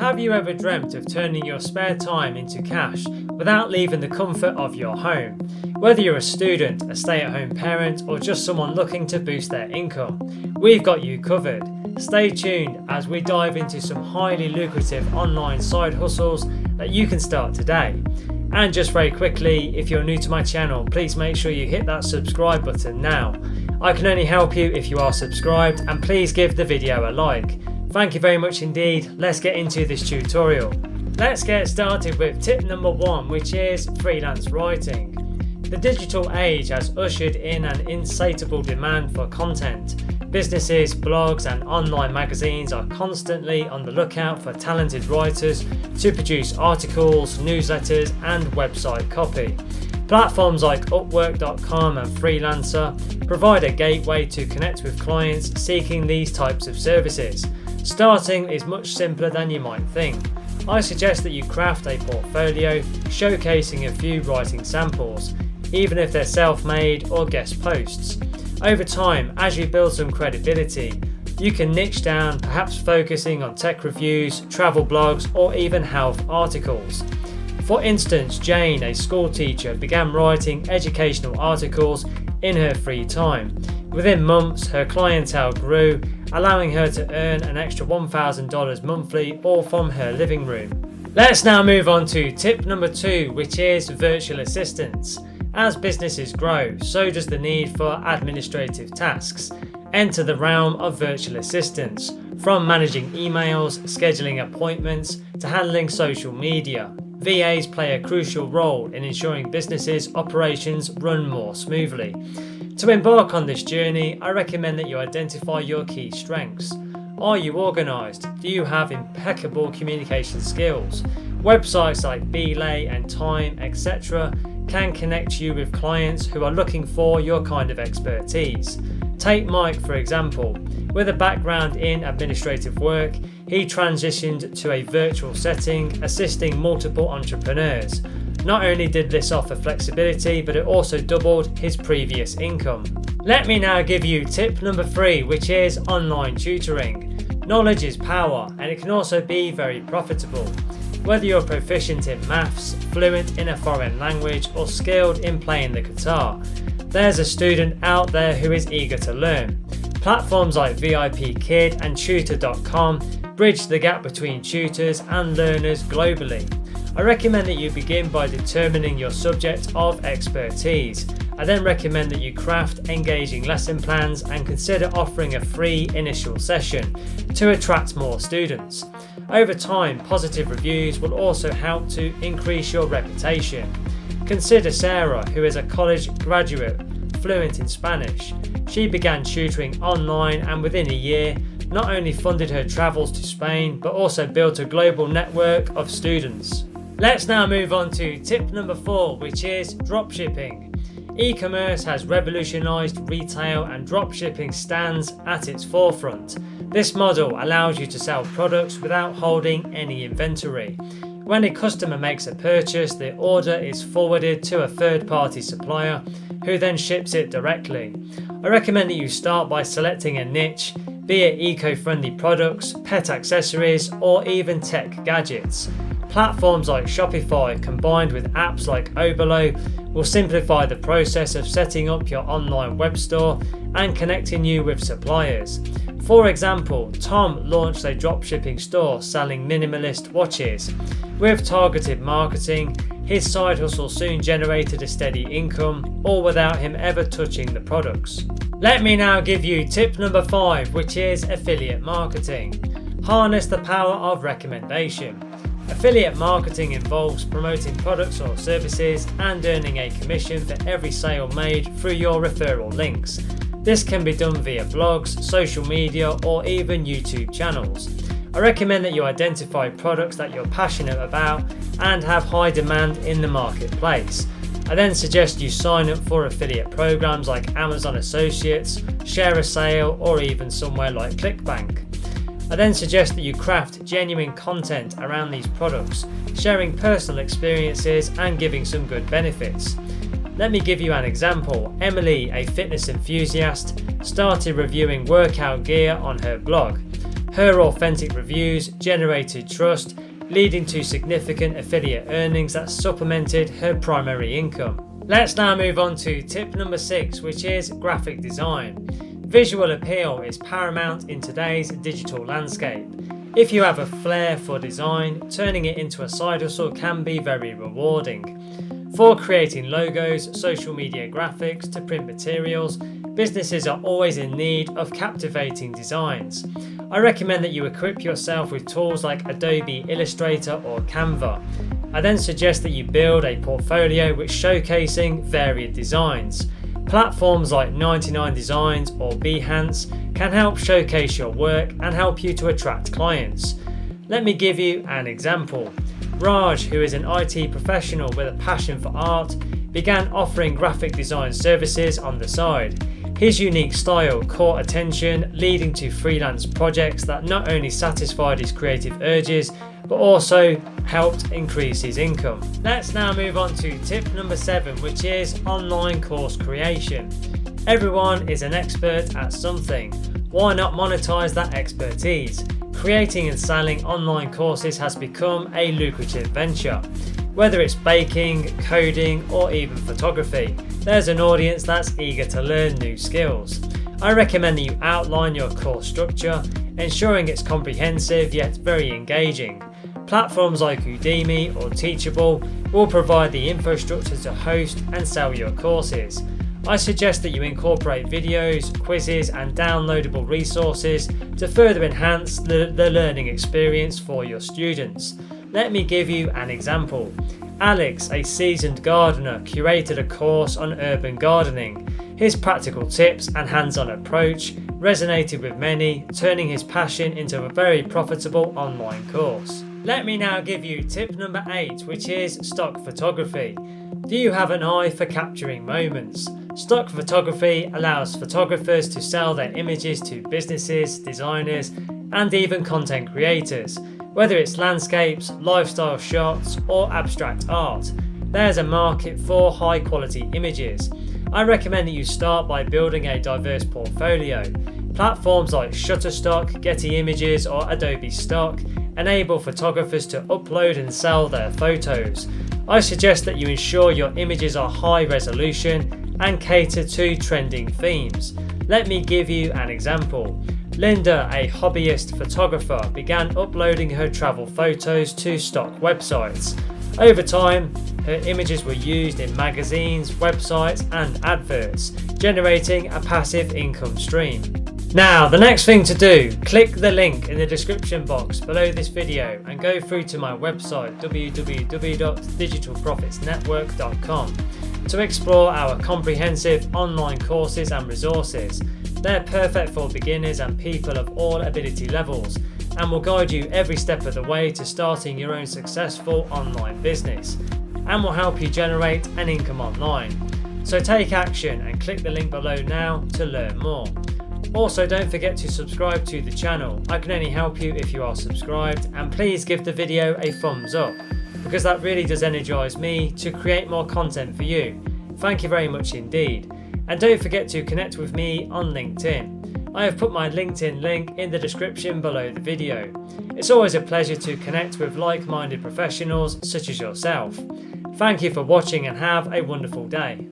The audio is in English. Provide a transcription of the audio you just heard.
Have you ever dreamt of turning your spare time into cash without leaving the comfort of your home? Whether you're a student, a stay-at-home parent, or just someone looking to boost their income, we've got you covered. Stay tuned as we dive into some highly lucrative online side hustles that you can start today. And just very quickly, if you're new to my channel, please make sure you hit that subscribe button now. I can only help you if you are subscribed, and please give the video a like. Thank you very much indeed. Let's get into this tutorial. Let's get started with tip number 1, which is freelance writing. The digital age has ushered in an insatiable demand for content. Businesses, blogs and online magazines are constantly on the lookout for talented writers to produce articles, newsletters and website copy. Platforms like Upwork.com and Freelancer provide a gateway to connect with clients seeking these types of services. Starting is much simpler than you might think. I suggest that you craft a portfolio showcasing a few writing samples, even if they're self-made or guest posts. Over time, as you build some credibility, you can niche down, perhaps focusing on tech reviews, travel blogs, or even health articles. For instance, Jane, a school teacher, began writing educational articles in her free time. Within months, her clientele grew, allowing her to earn an extra $1,000 monthly, all from her living room. Let's now move on to tip number 2, which is virtual assistants. As businesses grow, so does the need for administrative tasks. Enter the realm of virtual assistants, from managing emails, scheduling appointments, to handling social media. VAs play a crucial role in ensuring businesses' operations run more smoothly. To embark on this journey, I recommend that you identify your key strengths. Are you organised? Do you have impeccable communication skills? Websites like Belay and Time, etc. can connect you with clients who are looking for your kind of expertise. Take Mike for example. With a background in administrative work, he transitioned to a virtual setting, assisting multiple entrepreneurs. Not only did this offer flexibility, but it also doubled his previous income. Let me now give you tip number 3, which is online tutoring. Knowledge is power, and it can also be very profitable. Whether you're proficient in maths, fluent in a foreign language, or skilled in playing the guitar, there's a student out there who is eager to learn. Platforms like VIP Kid and Tutor.com bridge the gap between tutors and learners globally. I recommend that you begin by determining your subject of expertise. I then recommend that you craft engaging lesson plans and consider offering a free initial session to attract more students. Over time, positive reviews will also help to increase your reputation. Consider Sarah, who is a college graduate fluent in Spanish. She began tutoring online and within a year not only funded her travels to Spain but also built a global network of students. Let's now move on to tip number 4, which is dropshipping. E-commerce has revolutionized retail and dropshipping stands at its forefront. This model allows you to sell products without holding any inventory. When a customer makes a purchase, the order is forwarded to a third-party supplier who then ships it directly. I recommend that you start by selecting a niche, be it eco-friendly products, pet accessories, or even tech gadgets. Platforms like Shopify combined with apps like Oberlo will simplify the process of setting up your online web store and connecting you with suppliers. For example, Tom launched a dropshipping store selling minimalist watches. With targeted marketing, his side hustle soon generated a steady income, all without him ever touching the products. Let me now give you tip number 5, which is affiliate marketing. Harness the power of recommendation. Affiliate marketing involves promoting products or services and earning a commission for every sale made through your referral links. This can be done via blogs, social media, or even YouTube channels. I recommend that you identify products that you're passionate about and have high demand in the marketplace. I then suggest you sign up for affiliate programs like Amazon Associates, Share a Sale, or even somewhere like ClickBank. I then suggest that you craft genuine content around these products, sharing personal experiences and giving some good benefits. Let me give you an example. Emily, a fitness enthusiast, started reviewing workout gear on her blog. Her authentic reviews generated trust, leading to significant affiliate earnings that supplemented her primary income. Let's now move on to tip number 6, which is graphic design. Visual appeal is paramount in today's digital landscape. If you have a flair for design, turning it into a side hustle can be very rewarding. For creating logos, social media graphics to print materials, businesses are always in need of captivating designs. I recommend that you equip yourself with tools like Adobe Illustrator or Canva. I then suggest that you build a portfolio which showcasing varied designs. Platforms like 99 Designs or Behance can help showcase your work and help you to attract clients. Let me give you an example. Raj, who is an IT professional with a passion for art, began offering graphic design services on the side. His unique style caught attention, leading to freelance projects that not only satisfied his creative urges, but also helped increase his income. Let's now move on to tip number 7, which is online course creation. Everyone is an expert at something. Why not monetize that expertise? Creating and selling online courses has become a lucrative venture. Whether it's baking, coding, or even photography, there's an audience that's eager to learn new skills. I recommend that you outline your course structure, ensuring it's comprehensive yet very engaging. Platforms like Udemy or Teachable will provide the infrastructure to host and sell your courses. I suggest that you incorporate videos, quizzes, and downloadable resources to further enhance the learning experience for your students. Let me give you an example. Alex, a seasoned gardener, curated a course on urban gardening. His practical tips and hands-on approach resonated with many, turning his passion into a very profitable online course. Let me now give you tip number 8, which is stock photography. Do you have an eye for capturing moments? Stock photography allows photographers to sell their images to businesses, designers, and even content creators. Whether it's landscapes, lifestyle shots, or abstract art, there's a market for high quality images. I recommend that you start by building a diverse portfolio. Platforms like Shutterstock, Getty Images, or Adobe Stock enable photographers to upload and sell their photos. I suggest that you ensure your images are high resolution and cater to trending themes. Let me give you an example. Linda, a hobbyist photographer, began uploading her travel photos to stock websites. Over time, her images were used in magazines, websites, and adverts, generating a passive income stream. Now, the next thing to do, click the link in the description box below this video and go through to my website www.digitalprofitsnetwork.com to explore our comprehensive online courses and resources. They're perfect for beginners and people of all ability levels and will guide you every step of the way to starting your own successful online business and will help you generate an income online. So take action and click the link below now to learn more. Also, don't forget to subscribe to the channel. I can only help you if you are subscribed, and please give the video a thumbs up because that really does energize me to create more content for you. Thank you very much indeed. And don't forget to connect with me on LinkedIn. I have put my LinkedIn link in the description below the video. It's always a pleasure to connect with like-minded professionals such as yourself. Thank you for watching and have a wonderful day.